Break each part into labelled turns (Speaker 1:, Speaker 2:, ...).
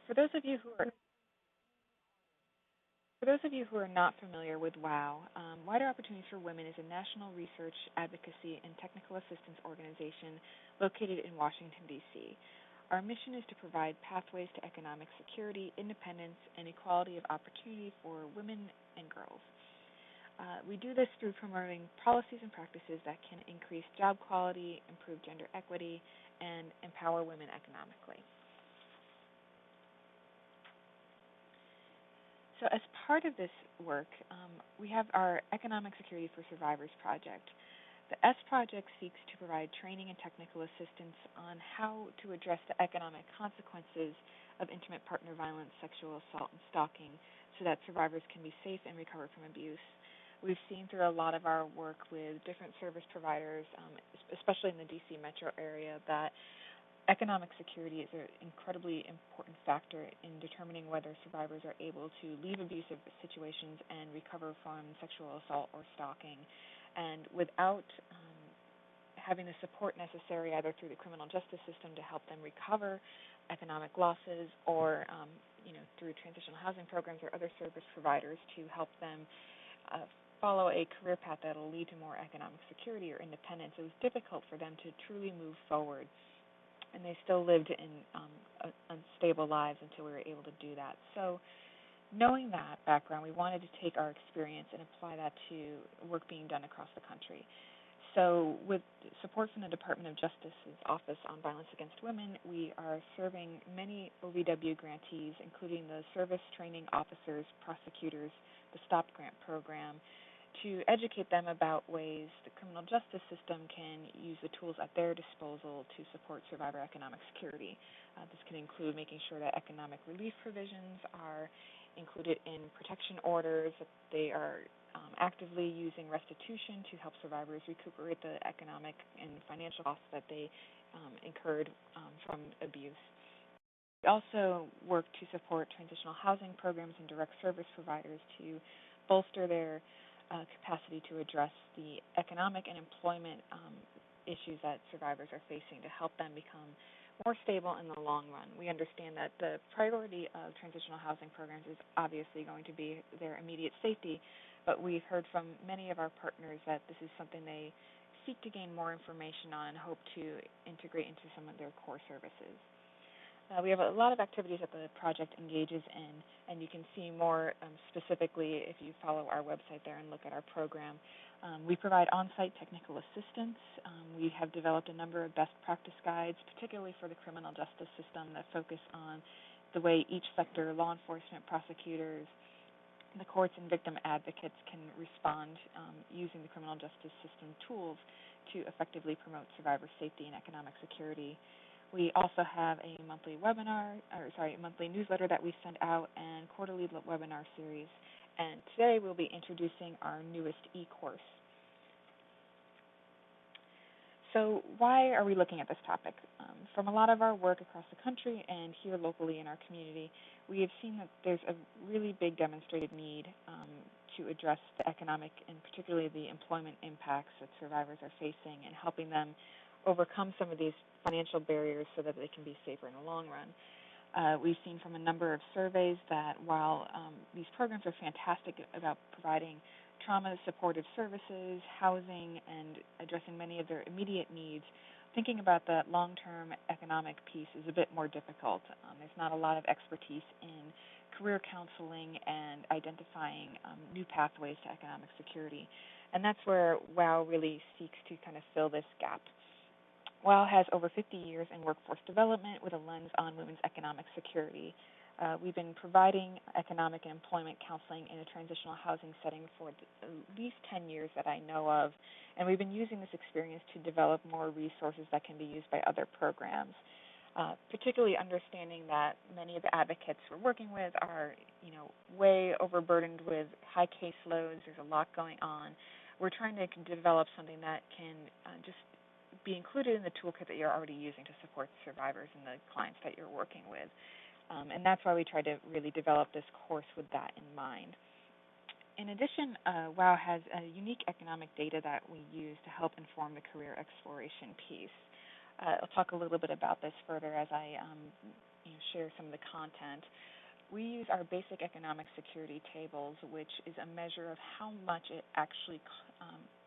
Speaker 1: For those of you who are For those of you who are not familiar with WOW, Wider Opportunities for Women is a national research, advocacy, and technical assistance organization located in Washington, D.C. Our mission is to provide pathways to economic security, independence, and equality of opportunity for women and girls. We do this through promoting policies and practices that can increase job quality, improve gender equity, and empower women economically. So as part of this work, we have our Economic Security for Survivors project. The S project seeks to provide training and technical assistance on how to address the economic consequences of intimate partner violence, sexual assault, and stalking so that survivors can be safe and recover from abuse. We've seen through a lot of our work with different service providers, especially in the DC metro area, that economic security is an incredibly important factor in determining whether survivors are able to leave abusive situations and recover from sexual assault or stalking. And without having the support necessary, either through the criminal justice system to help them recover economic losses, or through transitional housing programs or other service providers to help them follow a career path that will lead to more economic security or independence, it was difficult for them to truly move forward. And they still lived in unstable lives until we were able to do that. So knowing that background, we wanted to take our experience and apply that to work being done across the country. So with support from the Department of Justice's Office on Violence Against Women, we are serving many OVW grantees, including the service training officers, prosecutors, the STOP grant program, to educate them about ways the criminal justice system can use the tools at their disposal to support survivor economic security. This can include making sure that economic relief provisions are included in protection orders, that they are actively using restitution to help survivors recuperate the economic and financial costs that they incurred from abuse. We also work to support transitional housing programs and direct service providers to bolster their capacity to address the economic and employment issues that survivors are facing to help them become more stable in the long run. We understand that the priority of transitional housing programs is obviously going to be their immediate safety, but we've heard from many of our partners that this is something they seek to gain more information on and hope to integrate into some of their core services. We have a lot of activities that the project engages in, and you can see more specifically if you follow our website there and look at our program. We provide on-site technical assistance. We have developed a number of best practice guides, particularly for the criminal justice system, that focus on the way each sector, law enforcement, prosecutors, the courts, and victim advocates can respond using the criminal justice system tools to effectively promote survivor safety and economic security. We also have a monthly newsletter that we send out and quarterly webinar series. And today we'll be introducing our newest e-course. So why are we looking at this topic? From a lot of our work across the country and here locally in our community, we have seen that there's a really big demonstrated need to address the economic and particularly the employment impacts that survivors are facing and helping them overcome some of these financial barriers so that they can be safer in the long run. We've seen from a number of surveys that while these programs are fantastic about providing trauma-supportive services, housing, and addressing many of their immediate needs, thinking about the long-term economic piece is a bit more difficult. There's not a lot of expertise in career counseling and identifying new pathways to economic security. And that's where WOW really seeks to kind of fill this gap. WOW has over 50 years in workforce development with a lens on women's economic security. We've been providing economic and employment counseling in a transitional housing setting for at least 10 years that I know of, and we've been using this experience to develop more resources that can be used by other programs, particularly understanding that many of the advocates we're working with are, way overburdened with high caseloads. There's a lot going on. We're trying to develop something that can just be included in the toolkit that you're already using to support survivors and the clients that you're working with. And that's why we try to really develop this course with that in mind. In addition, WOW has a unique economic data that we use to help inform the career exploration piece. I'll talk a little bit about this further as I share some of the content. We use our basic economic security tables, which is a measure of how much it actually,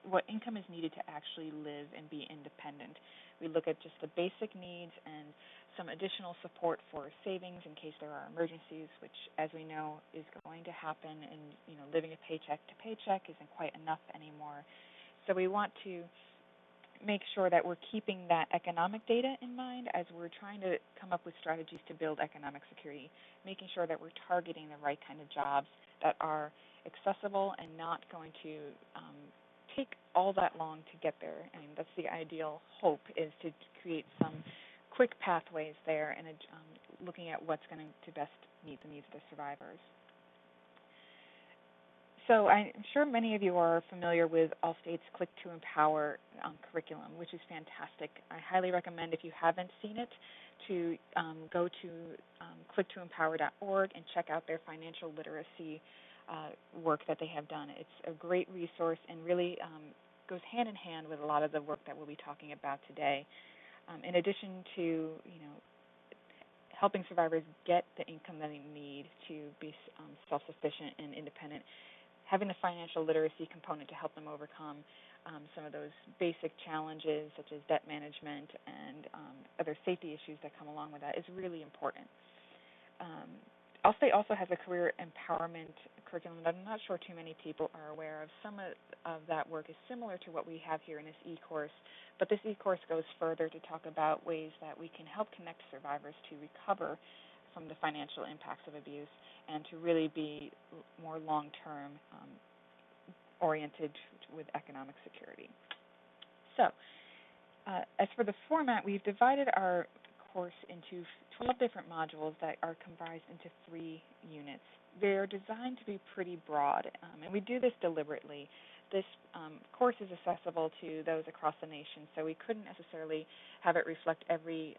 Speaker 1: what income is needed to actually live and be independent. We look at just the basic needs and some additional support for savings in case there are emergencies, which, as we know, is going to happen. And living a paycheck to paycheck isn't quite enough anymore. So we want to make sure that we're keeping that economic data in mind as we're trying to come up with strategies to build economic security, making sure that we're targeting the right kind of jobs that are accessible and not going to take all that long to get there. I mean, that's the ideal hope, is to create some quick pathways there and looking at what's going to best meet the needs of the survivors. So I'm sure many of you are familiar with Allstate's Click to Empower curriculum, which is fantastic. I highly recommend, if you haven't seen it, to go to clicktoempower.org and check out their financial literacy work that they have done. It's a great resource and really goes hand in hand with a lot of the work that we'll be talking about today. In addition to helping survivors get the income that they need to be self-sufficient and independent, having a financial literacy component to help them overcome some of those basic challenges such as debt management and other safety issues that come along with that is really important. Allstate also has a career empowerment curriculum that I'm not sure too many people are aware of. Some of that work is similar to what we have here in this e-course, but this e-course goes further to talk about ways that we can help connect survivors to recover from the financial impacts of abuse and to really be more long-term oriented with economic security. So, as for the format, we've divided our course into 12 different modules that are comprised into 3 units. They're designed to be pretty broad, and we do this deliberately. This course is accessible to those across the nation, so we couldn't necessarily have it reflect every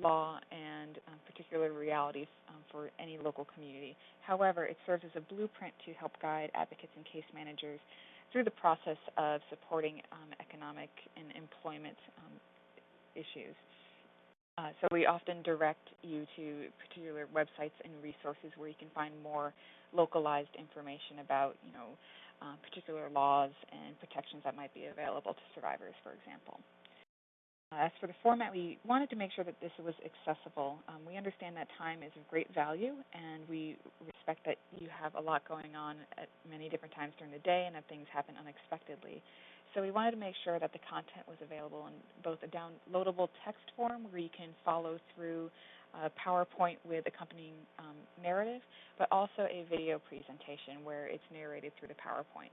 Speaker 1: law and particular realities for any local community. However, it serves as a blueprint to help guide advocates and case managers through the process of supporting economic and employment issues. So we often direct you to particular websites and resources where you can find more localized information about, particular laws and protections that might be available to survivors, for example. As for the format, we wanted to make sure that this was accessible. We understand that time is of great value, and we respect that you have a lot going on at many different times during the day and that things happen unexpectedly. So we wanted to make sure that the content was available in both a downloadable text form where you can follow through a PowerPoint with accompanying narrative, but also a video presentation where it's narrated through the PowerPoint.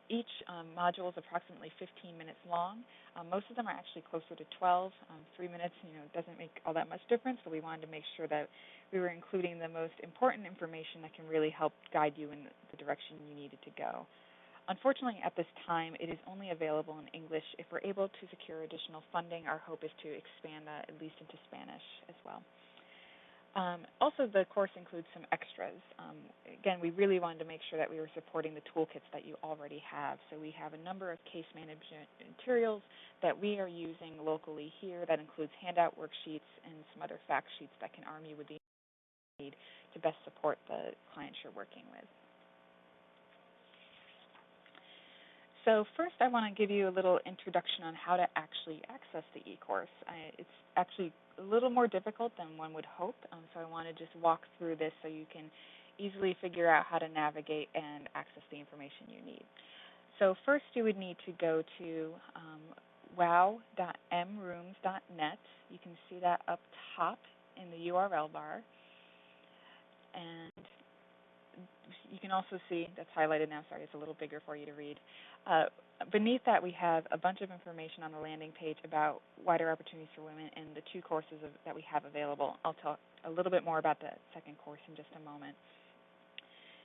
Speaker 1: Each module is approximately 15 minutes long. Most of them are actually closer to 12. 3 minutes, doesn't make all that much difference, but we wanted to make sure that we were including the most important information that can really help guide you in the direction you needed to go. Unfortunately, at this time, it is only available in English. If we're able to secure additional funding, our hope is to expand that at least into Spanish as well. Also, the course includes some extras. Again, we really wanted to make sure that we were supporting the toolkits that you already have. So we have a number of case management materials that we are using locally here that includes handout worksheets and some other fact sheets that can arm you with the need to best support the clients you're working with. So first, I want to give you a little introduction on how to actually access the e-course. It's actually a little more difficult than one would hope, so I want to just walk through this so you can easily figure out how to navigate and access the information you need. So first, you would need to go to wow.mrooms.net. You can see that up top in the URL bar. And you can also see, that's highlighted now, sorry, it's a little bigger for you to read. Beneath that, we have a bunch of information on the landing page about wider opportunities for women and the 2 courses that we have available. I'll talk a little bit more about the second course in just a moment.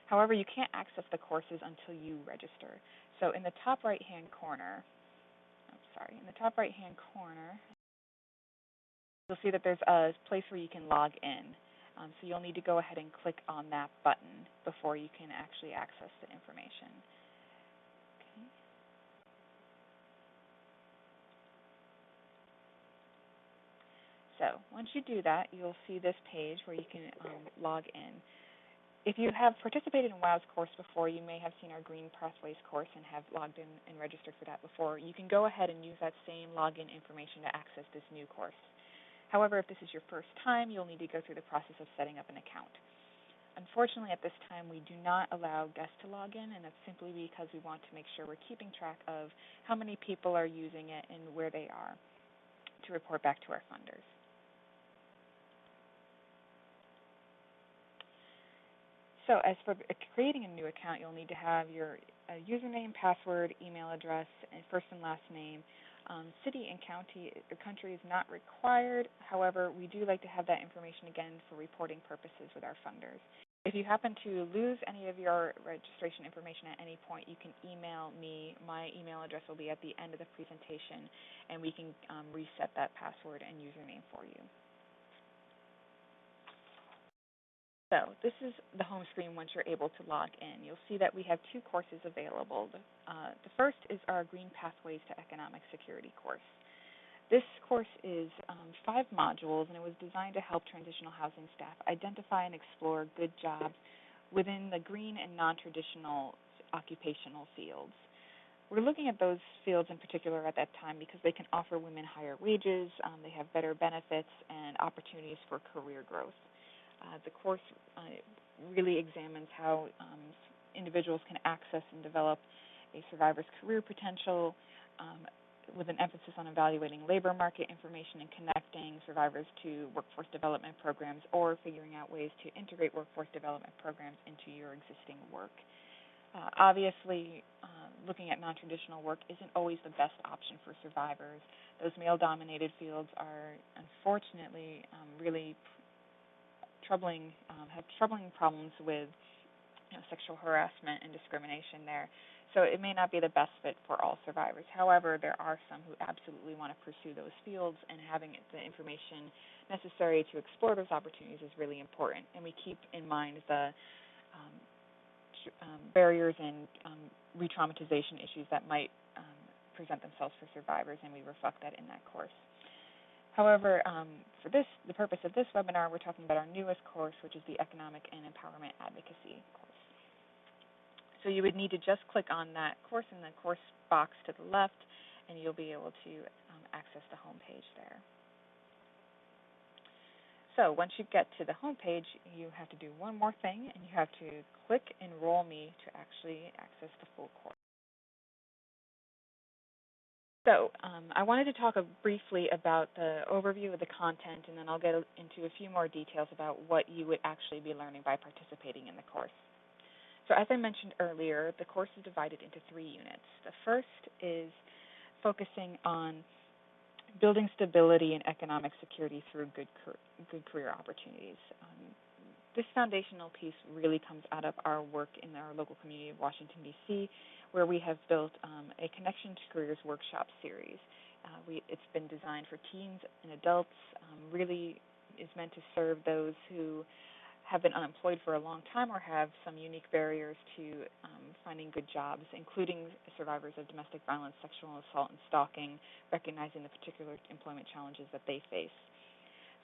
Speaker 1: However, you can't access the courses until you register. So in the top right-hand corner, you'll see that there's a place where you can log in. So you'll need to go ahead and click on that button before you can actually access the information. Okay. So once you do that, you'll see this page where you can log in. If you have participated in WOW's course before, you may have seen our Green Pathways course and have logged in and registered for that before. You can go ahead and use that same login information to access this new course. However, if this is your first time, you'll need to go through the process of setting up an account. Unfortunately, at this time, we do not allow guests to log in, and that's simply because we want to make sure we're keeping track of how many people are using it and where they are to report back to our funders. So as for creating a new account, you'll need to have your username, password, email address, and first and last name. City and county or country is not required. However, we do like to have that information again for reporting purposes with our funders. If you happen to lose any of your registration information at any point, you can email me. My email address will be at the end of the presentation, and we can reset that password and username for you. So this is the home screen once you're able to log in. You'll see that we have two courses available. The first is our Green Pathways to Economic Security course. This course is 5 modules, and it was designed to help transitional housing staff identify and explore good jobs within the green and non-traditional occupational fields. We're looking at those fields in particular at that time because they can offer women higher wages, they have better benefits, and opportunities for career growth. The course really examines how individuals can access and develop a survivor's career potential with an emphasis on evaluating labor market information and connecting survivors to workforce development programs or figuring out ways to integrate workforce development programs into your existing work. Obviously, looking at non-traditional work isn't always the best option for survivors. Those male-dominated fields are unfortunately really troubling problems with sexual harassment and discrimination there. So it may not be the best fit for all survivors. However, there are some who absolutely want to pursue those fields, and having the information necessary to explore those opportunities is really important. And we keep in mind the barriers and re-traumatization issues that might present themselves for survivors, and we reflect that in that course. However, for the purpose of this webinar, we're talking about our newest course, which is the Economic and Empowerment Advocacy course. So you would need to just click on that course in the course box to the left, and you'll be able to access the home page there. So once you get to the home page, you have to do one more thing, and you have to click Enroll Me to actually access the full course. So I wanted to talk briefly about the overview of the content, and then I'll get into a few more details about what you would actually be learning by participating in the course. So as I mentioned earlier, the course is divided into 3 units. The first is focusing on building stability and economic security through good career opportunities. This foundational piece really comes out of our work in our local community of Washington, D.C., where we have built a Connection to Careers workshop series. It's been designed for teens and adults, really is meant to serve those who have been unemployed for a long time or have some unique barriers to finding good jobs, including survivors of domestic violence, sexual assault, and stalking, recognizing the particular employment challenges that they face.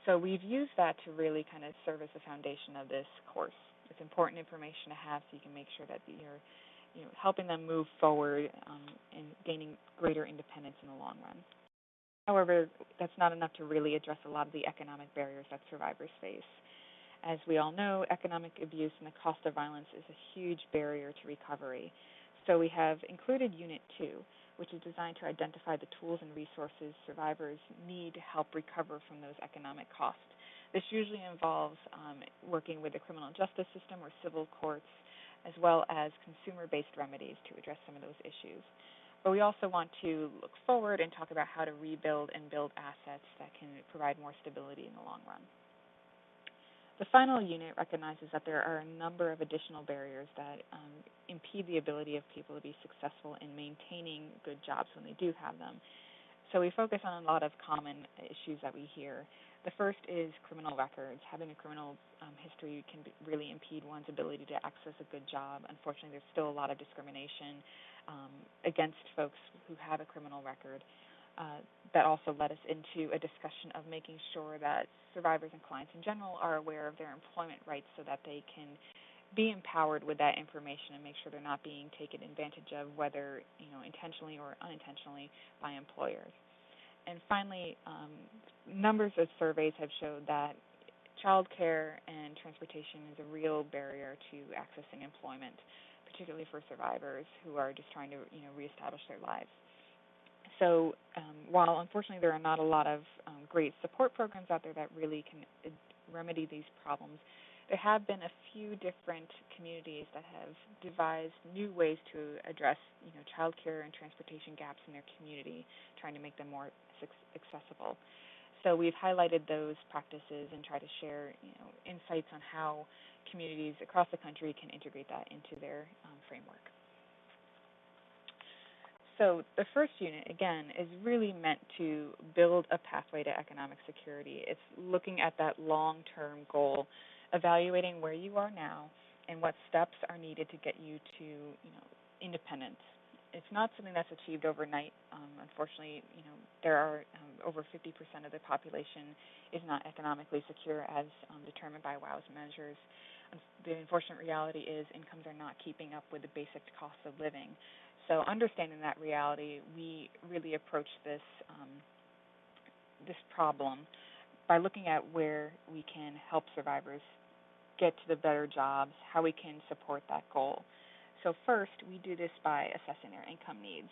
Speaker 1: So we've used that to really kind of serve as the foundation of this course. It's important information to have so you can make sure that you're helping them move forward and gaining greater independence in the long run. However, that's not enough to really address a lot of the economic barriers that survivors face. As we all know, economic abuse and the cost of violence is a huge barrier to recovery. So we have included Unit 2, which is designed to identify the tools and resources survivors need to help recover from those economic costs. This usually involves working with the criminal justice system or civil courts, as well as consumer-based remedies to address some of those issues. But we also want to look forward and talk about how to rebuild and build assets that can provide more stability in the long run. The final unit recognizes that there are a number of additional barriers that impede the ability of people to be successful in maintaining good jobs when they do have them. So we focus on a lot of common issues that we hear. The first is criminal records. Having a criminal history can really impede one's ability to access a good job. Unfortunately, there's still a lot of discrimination against folks who have a criminal record. that also led us into a discussion of making sure that survivors and clients in general are aware of their employment rights so that they can be empowered with that information and make sure they're not being taken advantage of, whether intentionally or unintentionally, by employers. And finally, numbers of surveys have showed that childcare and transportation is a real barrier to accessing employment, particularly for survivors who are just trying to reestablish their lives. So while unfortunately there are not a lot of great support programs out there that really can remedy these problems, there have been a few different communities that have devised new ways to address child care and transportation gaps in their community, trying to make them more accessible. So we've highlighted those practices and try to share insights on how communities across the country can integrate that into their framework. So the first unit, again, is really meant to build a pathway to economic security. It's looking at that long-term goal, evaluating where you are now and what steps are needed to get you to, independence. It's not something that's achieved overnight. Unfortunately, there are over 50% of the population is not economically secure as determined by WOW's measures. The unfortunate reality is incomes are not keeping up with the basic cost of living. So understanding that reality, we really approach this problem by looking at where we can help survivors get to the better jobs, how we can support that goal. So first, we do this by assessing their income needs,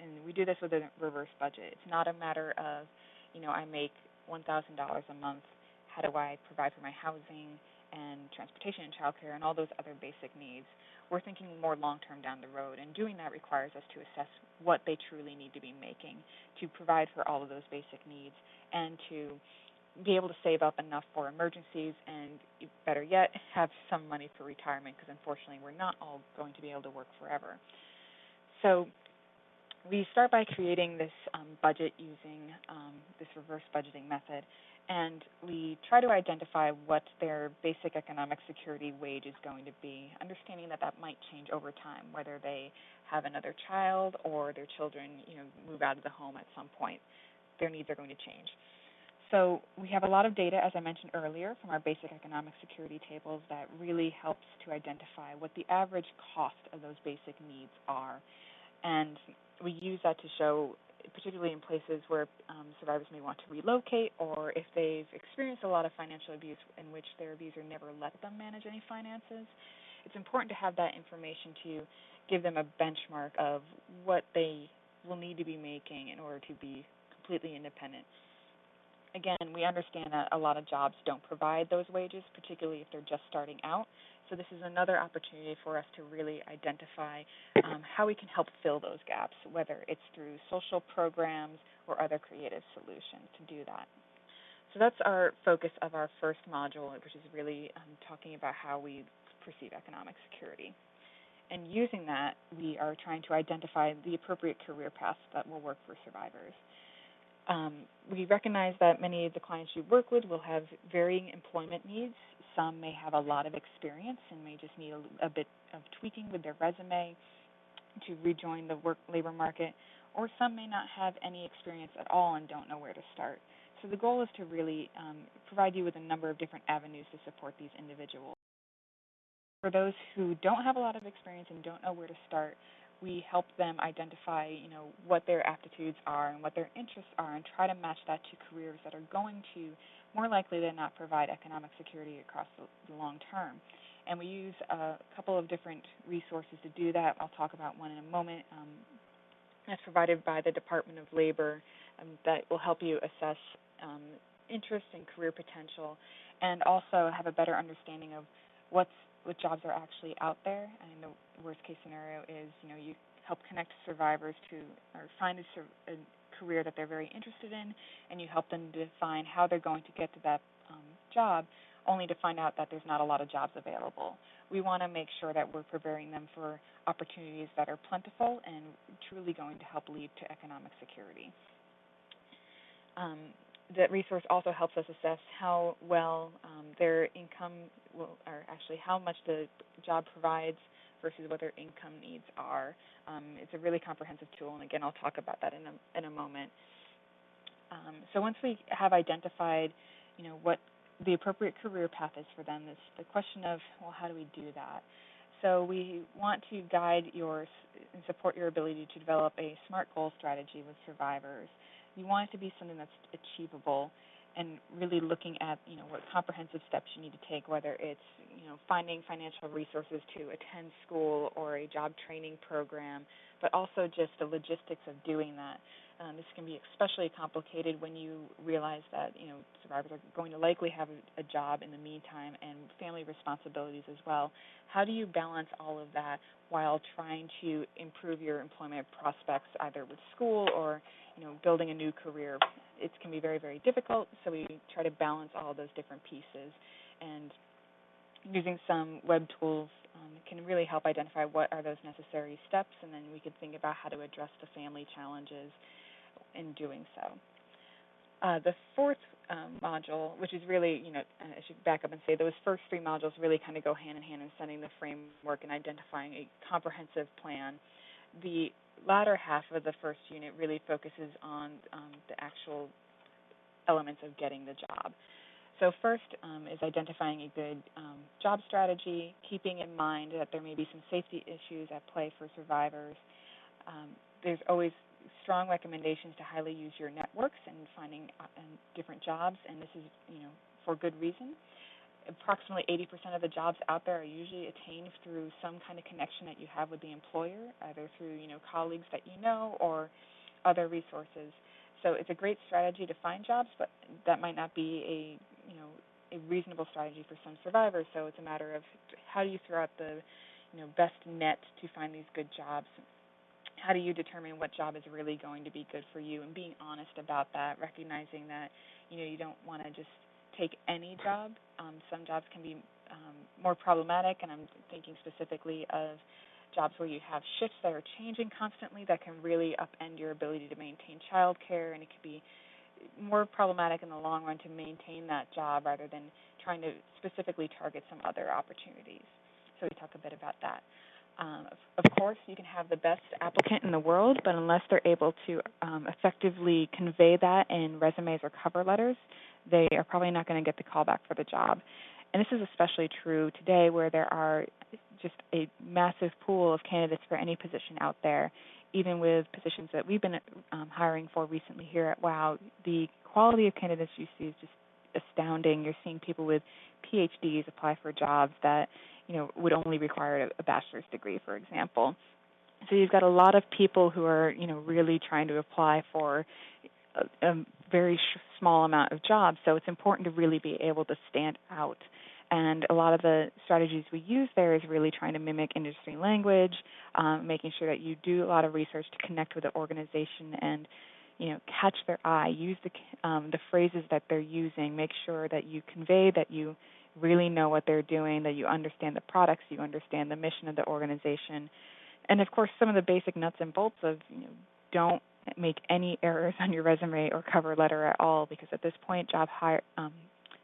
Speaker 1: and we do this with a reverse budget. It's not a matter of, I make $1,000 a month. How do I provide for my housing and transportation and childcare and all those other basic needs? We're thinking more long-term down the road, and doing that requires us to assess what they truly need to be making to provide for all of those basic needs and to be able to save up enough for emergencies and, better yet, have some money for retirement, because unfortunately we're not all going to be able to work forever. So we start by creating this budget using this reverse budgeting method, and we try to identify what their basic economic security wage is going to be, understanding that might change over time, whether they have another child or their children move out of the home at some point. Their needs are going to change. So we have a lot of data, as I mentioned earlier, from our basic economic security tables that really helps to identify what the average cost of those basic needs are. And we use that to show, particularly in places where survivors may want to relocate, or if they've experienced a lot of financial abuse in which their abuser never let them manage any finances, it's important to have that information to give them a benchmark of what they will need to be making in order to be completely independent. Again, we understand that a lot of jobs don't provide those wages, particularly if they're just starting out. So this is another opportunity for us to really identify how we can help fill those gaps, whether it's through social programs or other creative solutions to do that. So that's our focus of our first module, which is really talking about how we perceive economic security. And using that, we are trying to identify the appropriate career paths that will work for survivors. We recognize that many of the clients you work with will have varying employment needs. Some may have a lot of experience and may just need a bit of tweaking with their resume to rejoin the labor market, or some may not have any experience at all and don't know where to start. So the goal is to really provide you with a number of different avenues to support these individuals. For those who don't have a lot of experience and don't know where to start, we help them identify, what their aptitudes are and what their interests are, and try to match that to careers that are going to, more likely than not, provide economic security across the long term. And we use a couple of different resources to do that. I'll talk about one in a moment. That's provided by the Department of Labor that will help you assess interest and career potential, and also have a better understanding of what jobs are actually out there. And the worst case scenario is, you help connect survivors to, or find a career that they're very interested in, and you help them define how they're going to get to that job, only to find out that there's not a lot of jobs available. We want to make sure that we're preparing them for opportunities that are plentiful and truly going to help lead to economic security. That resource also helps us assess how well their income will, or actually how much the job provides versus what their income needs are. It's a really comprehensive tool, and again, I'll talk about that in a moment. So once we have identified, what the appropriate career path is for them, it's the question of, well, how do we do that? So we want to guide and support your ability to develop a SMART goal strategy with survivors. You want it to be something that's achievable, and really looking at, what comprehensive steps you need to take, whether it's, finding financial resources to attend school or a job training program, but also just the logistics of doing that. This can be especially complicated when you realize that, survivors are going to likely have a job in the meantime and family responsibilities as well. How do you balance all of that while trying to improve your employment prospects, either with school or, building a new career? It can be very, very difficult, so we try to balance all of those different pieces. And using some web tools can really help identify what are those necessary steps, and then we could think about how to address the family challenges in doing so. The fourth module, which is really, I should back up and say those first three modules really kind of go hand in hand in setting the framework and identifying a comprehensive plan. The latter half of the first unit really focuses on the actual elements of getting the job. So first is identifying a good job strategy, keeping in mind that there may be some safety issues at play for survivors. There's always strong recommendations to highly use your networks and finding different jobs, and this is, for good reason. Approximately 80% of the jobs out there are usually attained through some kind of connection that you have with the employer, either through, colleagues that you know or other resources. So it's a great strategy to find jobs, but that might not be a reasonable strategy for some survivors. So it's a matter of how do you throw out the, best net to find these good jobs. How do you determine what job is really going to be good for you, and being honest about that, recognizing that, you don't want to just take any job. Some jobs can be more problematic, and I'm thinking specifically of jobs where you have shifts that are changing constantly that can really upend your ability to maintain child care, and it could be more problematic in the long run to maintain that job rather than trying to specifically target some other opportunities. So we talk a bit about that. Of course, you can have the best applicant in the world, but unless they're able to effectively convey that in resumes or cover letters, they are probably not going to get the call back for the job. And this is especially true today, where there are just a massive pool of candidates for any position out there. Even with positions that we've been hiring for recently here at WOW, the quality of candidates you see is just astounding. You're seeing people with PhDs apply for jobs that would only require a bachelor's degree, for example. So you've got a lot of people who are really trying to apply for a very small amount of jobs. So it's important to really be able to stand out. And a lot of the strategies we use there is really trying to mimic industry language, making sure that you do a lot of research to connect with the organization and catch their eye, use the phrases that they're using, make sure that you convey that you really know what they're doing, that you understand the products, you understand the mission of the organization. And, of course, some of the basic nuts and bolts of, don't make any errors on your resume or cover letter at all, because at this point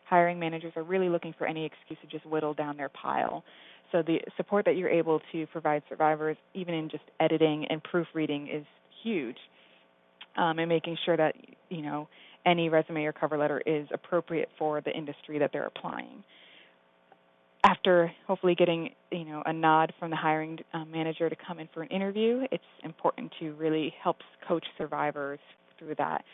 Speaker 1: hiring managers are really looking for any excuse to just whittle down their pile. So the support that you're able to provide survivors, even in just editing and proofreading, is huge. And making sure that, any resume or cover letter is appropriate for the industry that they're applying. After hopefully getting, a nod from the hiring manager to come in for an interview, it's important to really help coach survivors through that.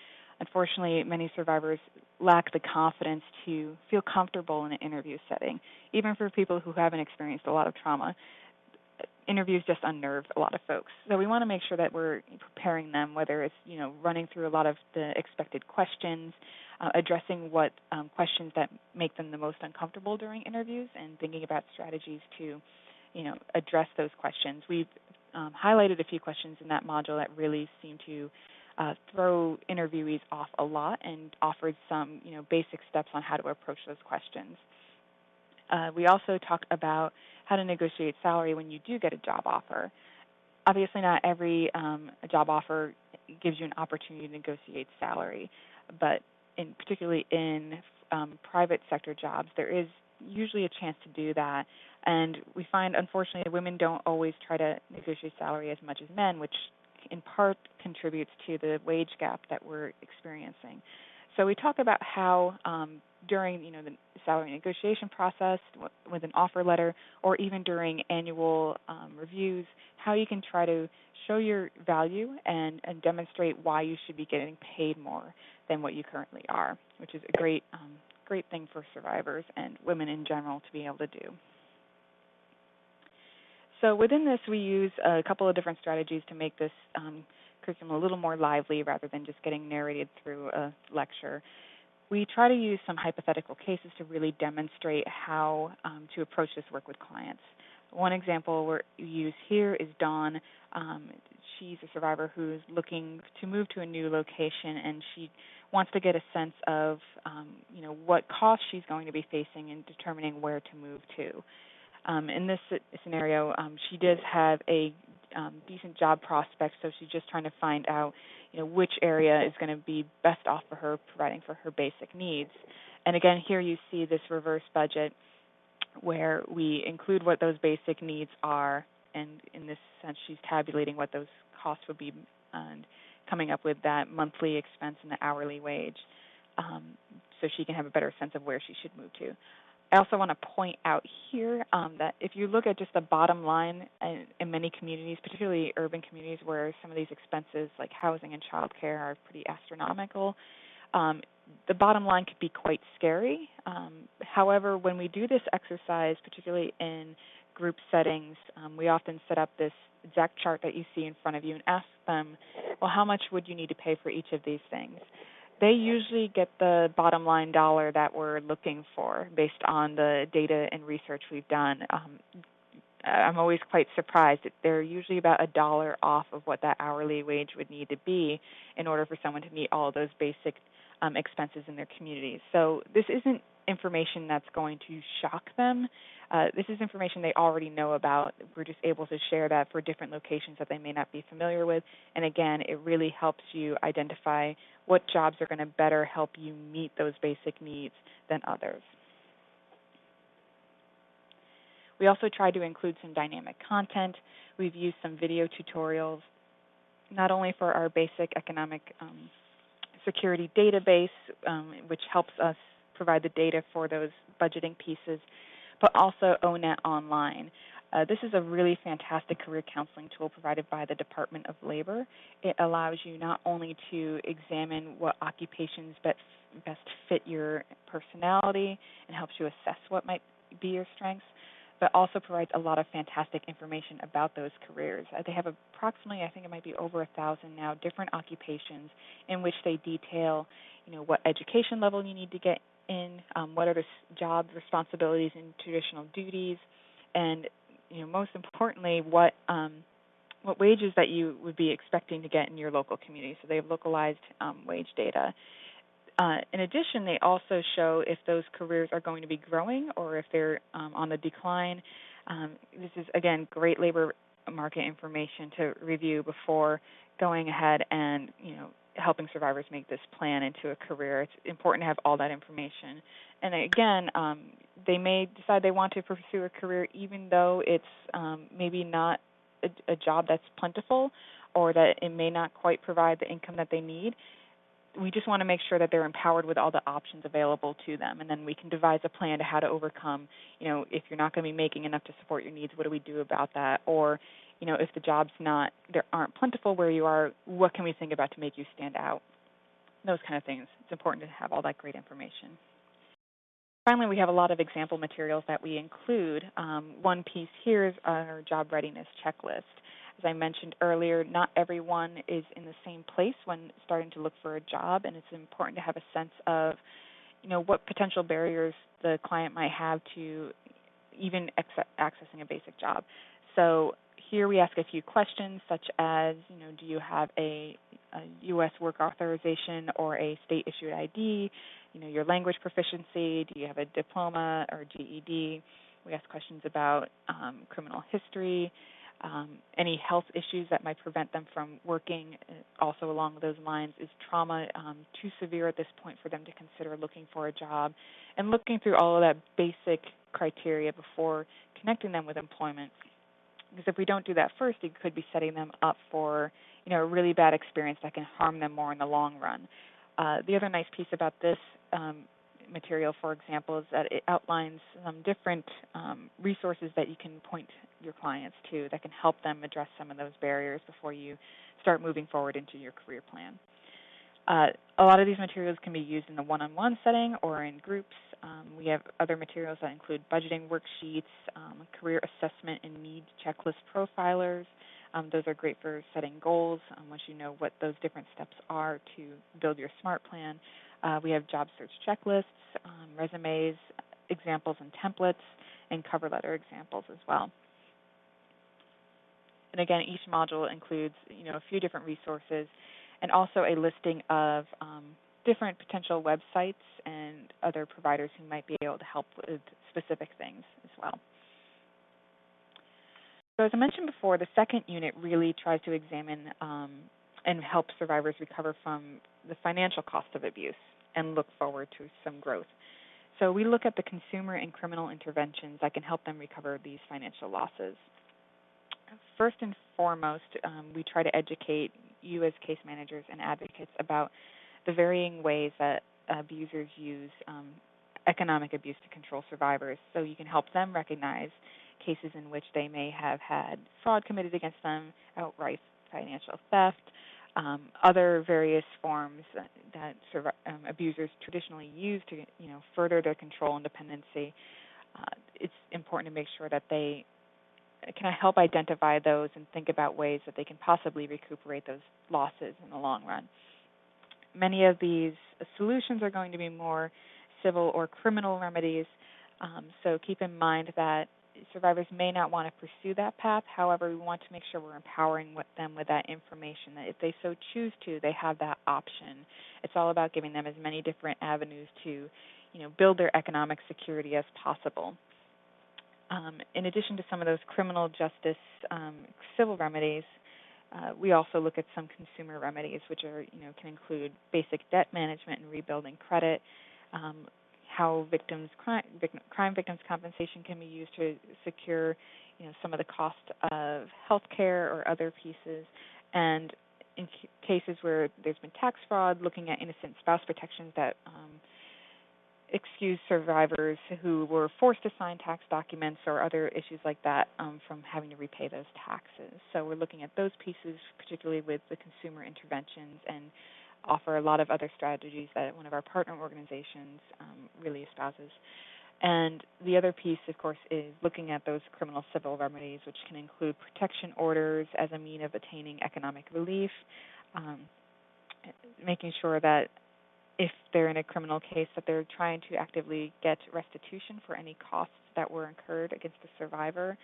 Speaker 1: Unfortunately, many survivors lack the confidence to feel comfortable in an interview setting. Even for people who haven't experienced a lot of trauma, interviews just unnerve a lot of folks. So we want to make sure that we're preparing them, whether it's, running through a lot of the expected questions, addressing what questions that make them the most uncomfortable during interviews, and thinking about strategies to, address those questions. We've highlighted a few questions in that module that really seem to throw interviewees off a lot, and offered some, basic steps on how to approach those questions. We also talked about how to negotiate salary when you do get a job offer. Obviously, not every job offer gives you an opportunity to negotiate salary, but particularly in private sector jobs, there is usually a chance to do that. And we find, unfortunately, women don't always try to negotiate salary as much as men, which in part contributes to the wage gap that we're experiencing. So we talk about how during the salary negotiation process, with an offer letter, or even during annual reviews, how you can try to show your value and demonstrate why you should be getting paid more than what you currently are, which is a great thing for survivors and women in general to be able to do. So within this, we use a couple of different strategies to make this curriculum a little more lively rather than just getting narrated through a lecture. We try to use some hypothetical cases to really demonstrate how to approach this work with clients. One example we use here is Dawn. She's a survivor who's looking to move to a new location, and she wants to get a sense of what costs she's going to be facing in determining where to move to. In this scenario, she does have a decent job prospect, so she's just trying to find out, which area is going to be best off for her, providing for her basic needs. And again, here you see this reverse budget where we include what those basic needs are, and in this sense, she's tabulating what those costs would be and coming up with that monthly expense and the hourly wage, so she can have a better sense of where she should move to. I also want to point out here that if you look at just the bottom line in many communities, particularly urban communities where some of these expenses like housing and childcare are pretty astronomical, the bottom line could be quite scary. However, when we do this exercise, particularly in group settings, we often set up this exact chart that you see in front of you and ask them, well, how much would you need to pay for each of these things? They usually get the bottom line dollar that we're looking for based on the data and research we've done. I'm always quite surprised that they're usually about $1 off of what that hourly wage would need to be in order for someone to meet all those basic expenses in their communities. So this isn't information that's going to shock them. This is information they already know about. We're just able to share that for different locations that they may not be familiar with. And again, it really helps you identify what jobs are going to better help you meet those basic needs than others. We also try to include some dynamic content. We've used some video tutorials, not only for our basic economic security database, which helps us provide the data for those budgeting pieces, but also ONET Online. This is a really fantastic career counseling tool provided by the Department of Labor. It allows you not only to examine what occupations best fit your personality and helps you assess what might be your strengths, but also provides a lot of fantastic information about those careers. They have approximately, I think it might be over 1,000 now, different occupations in which they detail, what education level you need to get in, what are the job responsibilities and traditional duties, and most importantly, what wages that you would be expecting to get in your local community. So they have localized wage data. In addition, they also show if those careers are going to be growing or if they're on the decline. This is, again, great labor market information to review before going ahead and helping survivors make this plan into a career. It's important to have all that information. And again, they may decide they want to pursue a career even though it's maybe not a job that's plentiful or that it may not quite provide the income that they need. We just want to make sure that they're empowered with all the options available to them, and then we can devise a plan to how to overcome, if you're not going to be making enough to support your needs, what do we do about that? Or, if the jobs aren't plentiful where you are, what can we think about to make you stand out? Those kind of things. It's important to have all that great information. Finally, we have a lot of example materials that we include. One piece here is our job readiness checklist. As I mentioned earlier, not everyone is in the same place when starting to look for a job, and it's important to have a sense of, what potential barriers the client might have to even accessing a basic job. So here we ask a few questions such as, do you have a U.S. work authorization or a state-issued ID? Your language proficiency, do you have a diploma or GED? We ask questions about criminal history. Any health issues that might prevent them from working, also along those lines. Is trauma too severe at this point for them to consider looking for a job? And looking through all of that basic criteria before connecting them with employment. Because if we don't do that first, it could be setting them up for a really bad experience that can harm them more in the long run. The other nice piece about this material, for example, is that it outlines some different resources that you can point your clients to that can help them address some of those barriers before you start moving forward into your career plan. A lot of these materials can be used in the one-on-one setting or in groups. We have other materials that include budgeting worksheets, career assessment and need checklist profilers. Those are great for setting goals once you know what those different steps are to build your SMART plan. We have job search checklists, resumes, examples and templates, and cover letter examples as well. And again, each module includes a few different resources and also a listing of different potential websites and other providers who might be able to help with specific things as well. So as I mentioned before, the second unit really tries to examine and help survivors recover from the financial cost of abuse and look forward to some growth. So we look at the consumer and criminal interventions that can help them recover these financial losses. First and foremost, we try to educate you as case managers and advocates about the varying ways that abusers use economic abuse to control survivors, so you can help them recognize cases in which they may have had fraud committed against them, outright financial theft, other various forms that abusers traditionally use to further their control and dependency. It's important to make sure that they can help identify those and think about ways that they can possibly recuperate those losses in the long run. Many of these solutions are going to be more civil or criminal remedies, so keep in mind that survivors may not want to pursue that path. However, we want to make sure we're empowering them with that information, that if they so choose to, they have that option. It's all about giving them as many different avenues to build their economic security as possible. In addition to some of those criminal justice civil remedies, we also look at some consumer remedies, which are can include basic debt management and rebuilding credit, how crime victims compensation can be used to secure some of the cost of health care or other pieces, and in cases where there's been tax fraud, looking at innocent spouse protections that excuse survivors who were forced to sign tax documents or other issues like that from having to repay those taxes. So we're looking at those pieces, particularly with the consumer interventions, and offer a lot of other strategies that one of our partner organizations really espouses. And the other piece, of course, is looking at those criminal civil remedies, which can include protection orders as a means of attaining economic relief, making sure that if they're in a criminal case, that they're trying to actively get restitution for any costs that were incurred against the survivor.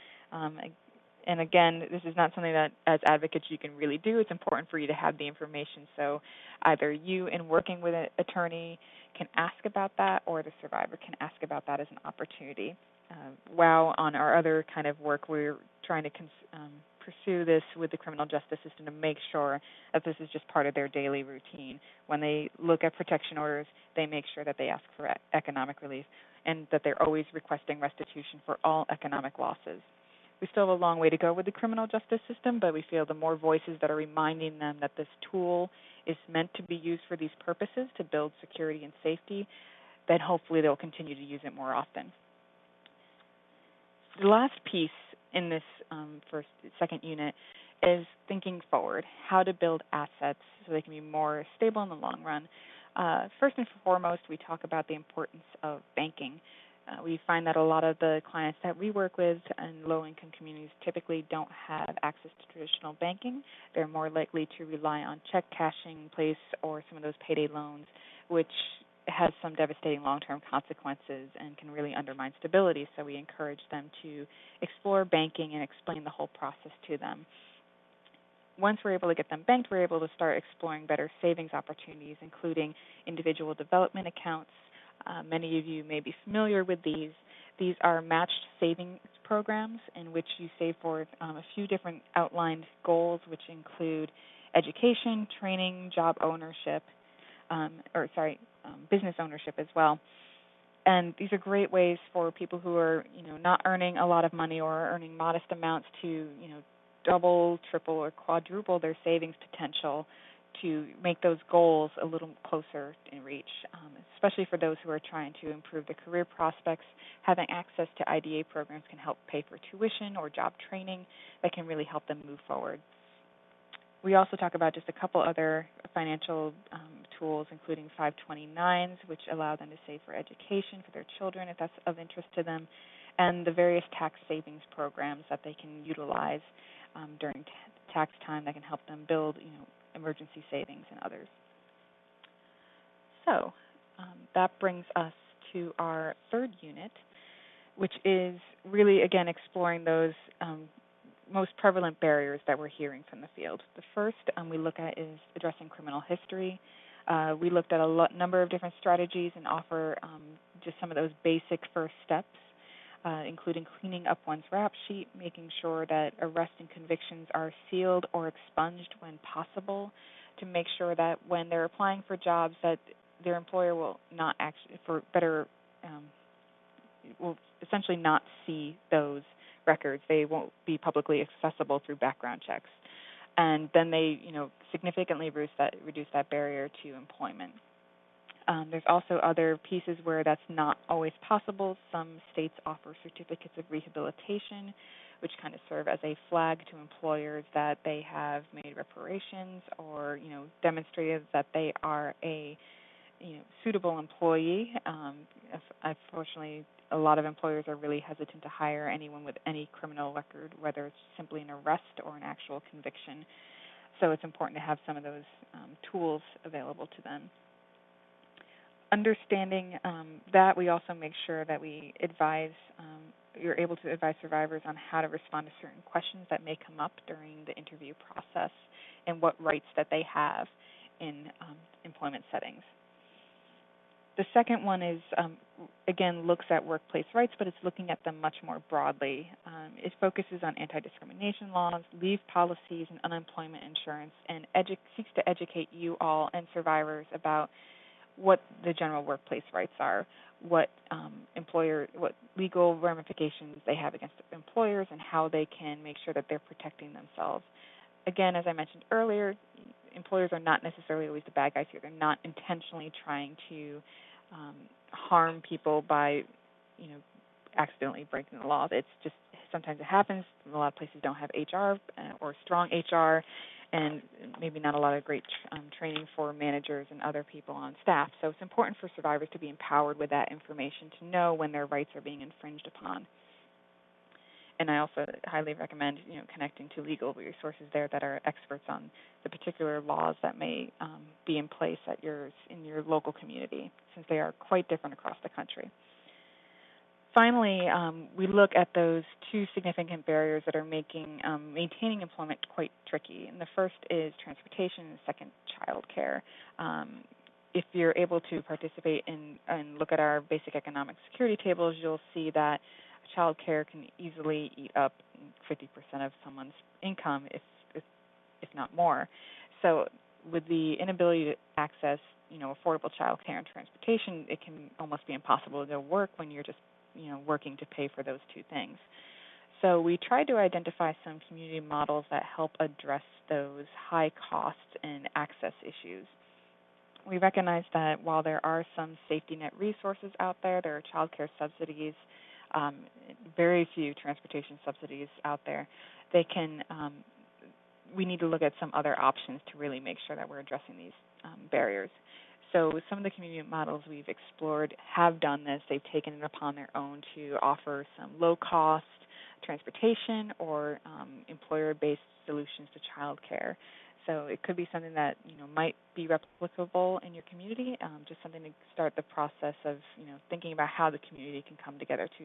Speaker 1: And again, this is not something that as advocates you can really do. It's important for you to have the information, so either you, in working with an attorney, can ask about that, or the survivor can ask about that as an opportunity. While on our other kind of work, we're trying to pursue this with the criminal justice system to make sure that this is just part of their daily routine. When they look at protection orders, they make sure that they ask for economic relief and that they're always requesting restitution for all economic losses. We still have a long way to go with the criminal justice system, but we feel the more voices that are reminding them that this tool is meant to be used for these purposes, to build security and safety, then hopefully they'll continue to use it more often. The last piece in this second unit is thinking forward, how to build assets so they can be more stable in the long run. First and foremost, we talk about the importance of banking. We find that a lot of the clients that we work with in low-income communities typically don't have access to traditional banking. They're more likely to rely on check cashing in place or some of those payday loans, which has some devastating long-term consequences and can really undermine stability. So we encourage them to explore banking and explain the whole process to them. Once we're able to get them banked, we're able to start exploring better savings opportunities, including individual development accounts. Many of you may be familiar with these. These are matched savings programs in which you save for a few different outlined goals, which include education, training, job ownership, business ownership as well. And these are great ways for people who are, not earning a lot of money or are earning modest amounts to, double, triple, or quadruple their savings potential to make those goals a little closer in reach, especially for those who are trying to improve their career prospects. Having access to IDA programs can help pay for tuition or job training that can really help them move forward. We also talk about just a couple other financial tools, including 529s, which allow them to save for education for their children if that's of interest to them, and the various tax savings programs that they can utilize during tax time that can help them build, emergency savings and others. So that brings us to our third unit, which is really, again, exploring those most prevalent barriers that we're hearing from the field. The first we look at is addressing criminal history. We looked at a number of different strategies and offer just some of those basic first steps, including cleaning up one's rap sheet, making sure that arrests and convictions are sealed or expunged when possible, to make sure that when they're applying for jobs that their employer will not actually, will essentially not see those records. They won't be publicly accessible through background checks. And then they, significantly reduce that barrier to employment. There's also other pieces where that's not always possible. Some states offer certificates of rehabilitation, which kind of serve as a flag to employers that they have made reparations or, demonstrated that they are a, suitable employee. Unfortunately, a lot of employers are really hesitant to hire anyone with any criminal record, whether it's simply an arrest or an actual conviction. So it's important to have some of those tools available to them. Understanding that, we also make sure that we advise, you're able to advise survivors on how to respond to certain questions that may come up during the interview process and what rights that they have in employment settings. The second one is, again, looks at workplace rights, but it's looking at them much more broadly. It focuses on anti-discrimination laws, leave policies, and unemployment insurance, and seeks to educate you all and survivors about what the general workplace rights are, what what legal ramifications they have against employers, and how they can make sure that they're protecting themselves. Again, as I mentioned earlier, employers are not necessarily always the bad guys here. They're not intentionally trying to harm people by, accidentally breaking the law. It's just sometimes it happens. A lot of places don't have HR or strong HR, and maybe not a lot of great training for managers and other people on staff. So it's important for survivors to be empowered with that information to know when their rights are being infringed upon. And I also highly recommend, connecting to legal resources there that are experts on the particular laws that may be in place in your local community, since they are quite different across the country. Finally, we look at those two significant barriers that are making maintaining employment quite tricky. And the first is transportation, and the second, child care. If you're able to participate in and look at our basic economic security tables, you'll see that child care can easily eat up 50% of someone's income, if not more. So with the inability to access, affordable child care and transportation, it can almost be impossible to work when you're just, working to pay for those two things. So we tried to identify some community models that help address those high costs and access issues. We recognize that while there are some safety net resources out there, there are child care subsidies, very few transportation subsidies out there. We need to look at some other options to really make sure that we're addressing these barriers. So some of the community models we've explored have done this. They've taken it upon their own to offer some low-cost transportation or employer-based solutions to child care. So it could be something that might be replicable in your community, just something to start the process of thinking about how the community can come together to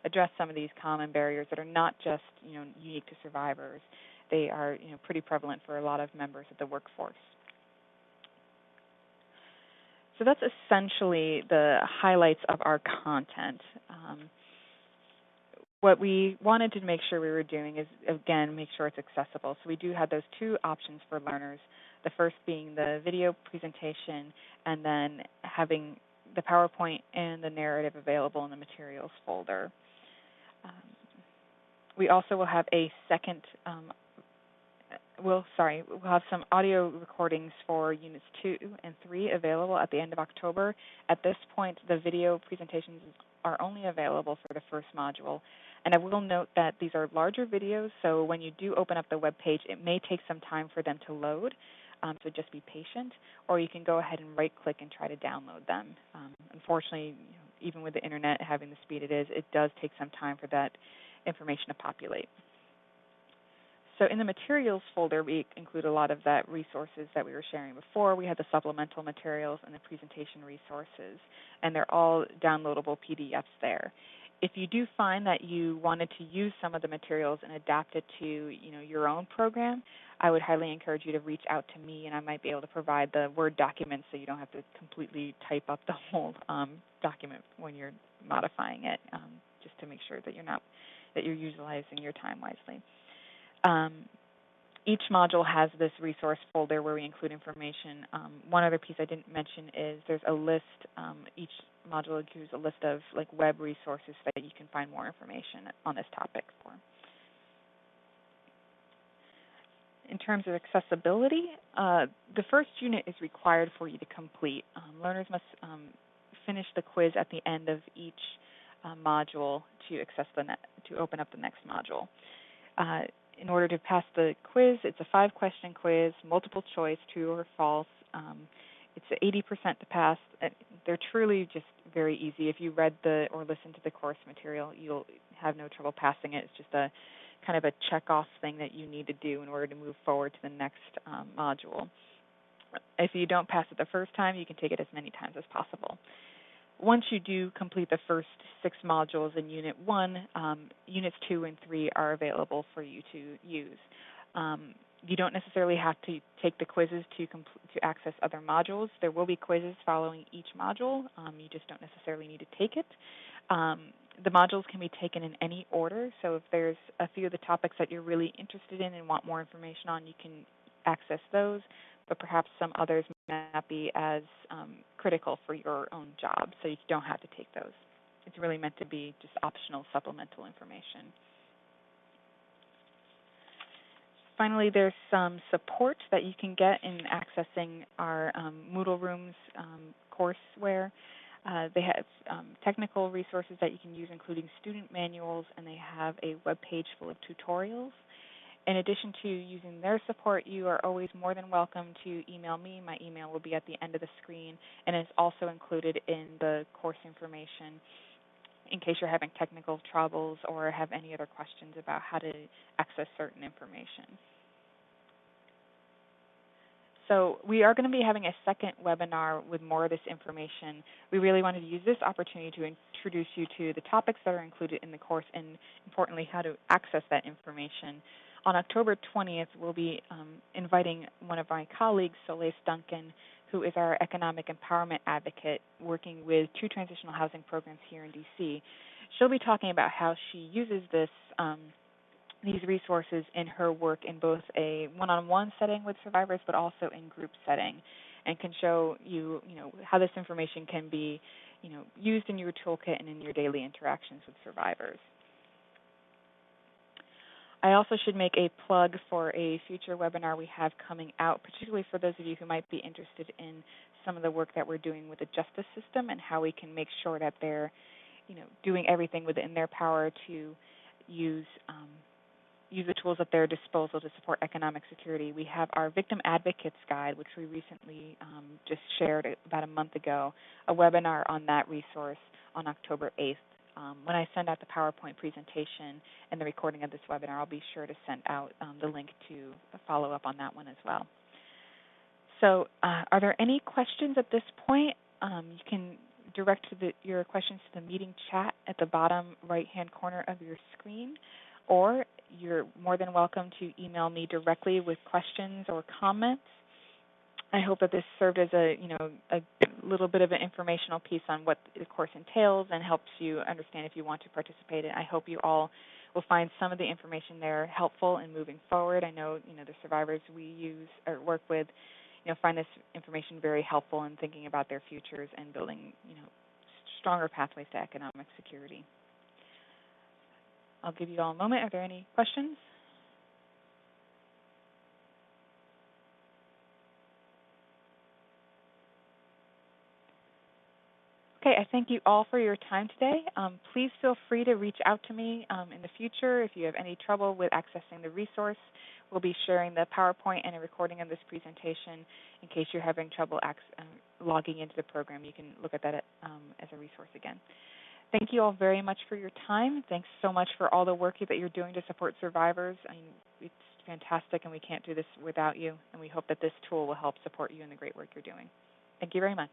Speaker 1: address some of these common barriers that are not just unique to survivors. They are pretty prevalent for a lot of members of the workforce. So that's essentially the highlights of our content. What we wanted to make sure we were doing is, again, make sure it's accessible. So we do have those two options for learners, the first being the video presentation and then having the PowerPoint and the narrative available in the materials folder. Um, we also will have a second we'll have some audio recordings for Units 2 and 3 available at the end of October. At this point, the video presentations are only available for the first module. And I will note that these are larger videos, so when you do open up the web page, it may take some time for them to load, so just be patient. Or you can go ahead and right-click and try to download them. Unfortunately, even with the Internet having the speed it is, it does take some time for that information to populate. So in the materials folder, we include a lot of that resources that we were sharing before. We had the supplemental materials and the presentation resources, and they're all downloadable PDFs there. If you do find that you wanted to use some of the materials and adapt it to your own program, I would highly encourage you to reach out to me, and I might be able to provide the Word documents so you don't have to completely type up the whole document when you're modifying it, just to make sure that you're utilizing your time wisely. Each module has this resource folder where we include information. One other piece I didn't mention is there's a list. Each module includes a list of web resources that you can find more information on this topic for. In terms of accessibility, the first unit is required for you to complete. Learners must finish the quiz at the end of each module to open up the next module. In order to pass the quiz, it's a 5-question quiz, multiple choice, true or false. It's 80% to pass. They're truly just very easy. If you read or listened to the course material, you'll have no trouble passing it. It's just a kind of a check-off thing that you need to do in order to move forward to the next module. If you don't pass it the first time, you can take it as many times as possible. Once you do complete the first 6 modules in Unit 1, Units 2 and 3 are available for you to use. You don't necessarily have to take the quizzes to access other modules. There will be quizzes following each module. You just don't necessarily need to take it. The modules can be taken in any order, so if there's a few of the topics that you're really interested in and want more information on, you can access those, but perhaps some others may not be as critical for your own job, so you don't have to take those. It's really meant to be just optional supplemental information. Finally, there's some support that you can get in accessing our Moodle Rooms courseware. They have technical resources that you can use, including student manuals, and they have a web page full of tutorials. In addition to using their support, you are always more than welcome to email me. My email will be at the end of the screen, and it's also included in the course information in case you're having technical troubles or have any other questions about how to access certain information. So we are going to be having a second webinar with more of this information. We really wanted to use this opportunity to introduce you to the topics that are included in the course and, importantly, how to access that information. On October 20th, we'll be inviting one of my colleagues, Solis Duncan, who is our economic empowerment advocate working with 2 transitional housing programs here in D.C. She'll be talking about how she uses these resources in her work in both a one-on-one setting with survivors, but also in group setting, and can show you, how this information can be, used in your toolkit and in your daily interactions with survivors. I also should make a plug for a future webinar we have coming out, particularly for those of you who might be interested in some of the work that we're doing with the justice system and how we can make sure that they're, doing everything within their power to use the tools at their disposal to support economic security. We have our Victim Advocates Guide, which we recently just shared about a month ago, a webinar on that resource on October 8th. When I send out the PowerPoint presentation and the recording of this webinar, I'll be sure to send out the link to follow up on that one as well. So are there any questions at this point? You can direct your questions to the meeting chat at the bottom right-hand corner of your screen, or you're more than welcome to email me directly with questions or comments. I hope that this served as a little bit of an informational piece on what the course entails and helps you understand if you want to participate. And I hope you all will find some of the information there helpful in moving forward. I know the survivors we use or work with find this information very helpful in thinking about their futures and building stronger pathways to economic security. I'll give you all a moment. Are there any questions? Okay, I thank you all for your time today. Please feel free to reach out to me in the future if you have any trouble with accessing the resource. We'll be sharing the PowerPoint and a recording of this presentation in case you're having trouble logging into the program. You can look at that as a resource again. Thank you all very much for your time. Thanks so much for all the work that you're doing to support survivors. It's fantastic, and we can't do this without you. And we hope that this tool will help support you in the great work you're doing. Thank you very much.